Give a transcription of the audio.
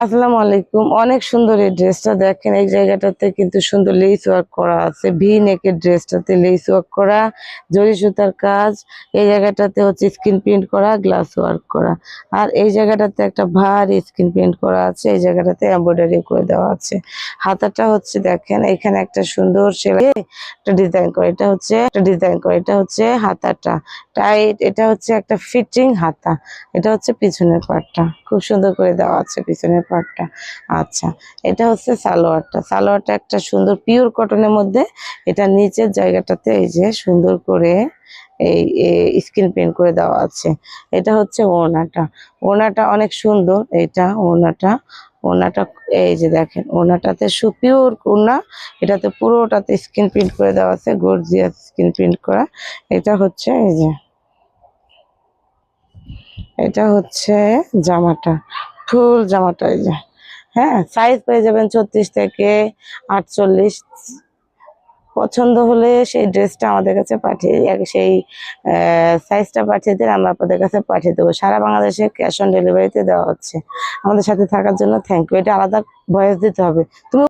আসসালামু আলাইকুম। অনেক সুন্দর এই ড্রেসটা দেখেন। এই জায়গাটাতে কিন্তু সুন্দর লেস ওয়ার্ক করা আছে। ভি নেকের ড্রেসটাতে লেস ওয়ার্ক করা, জরি সুতার কাজ। এই জায়গাটাতে হচ্ছে স্ক্রিন প্রিন্ট করা, গ্লাস ওয়ার্ক করা। আর এই জায়গাটাতে একটা ভারী স্ক্রিন প্রিন্ট করা আছে। এই জায়গাটাতে এমব্রয়ডারি করে দেওয়া আছে। হাতাটা হচ্ছে দেখেন এখানে একটা সুন্দর সেলাই একটা ডিজাইন করে। এটা হচ্ছে হাতাটা। টাইট এটা হচ্ছে একটা ফিটিং হাতা। এটা হচ্ছে পিছনের পার্টটা। খুব সুন্দর করে দেওয়া আছে পিছনের পার্টটা। আচ্ছা, এটা হচ্ছে সালোয়ারটা। সালোয়ারটা একটা সুন্দর পিওর কটনের মধ্যে এটা নিচের জায়গাটাতে এই যে সুন্দর করে এই স্ক্রিন প্রিন্ট করে দেওয়া আছে। এটা হচ্ছে ওড়নাটা। ওড়নাটা অনেক সুন্দর। এইটা ওড়নাটা। ওড়নাটা এই যে দেখেন ওড়নাটাতে পিওর ওড়না। এটাতে পুরোটাতে স্ক্রিন প্রিন্ট করে দেওয়া আছে, গর্জিয়াস স্ক্রিন প্রিন্ট করা। এটা হচ্ছে এই যে এটা হচ্ছে জামাটা, ফুল জামাটা। এই যে হ্যাঁ, সাইজ পেয়ে যাবেন 36 থেকে 48। পছন্দ হলে সেই ড্রেসটা আমাদের কাছে সেই সাইজটা পাঠিয়ে দিলে আমরা আপনাদের কাছে পাঠিয়ে দেবো। সারা বাংলাদেশে ক্যাশ অন ডেলিভারিতে দেওয়া হচ্ছে। আমাদের সাথে থাকার জন্য থ্যাংক ইউ। এটা আলাদা ভয়েস দিতে হবে। তুমি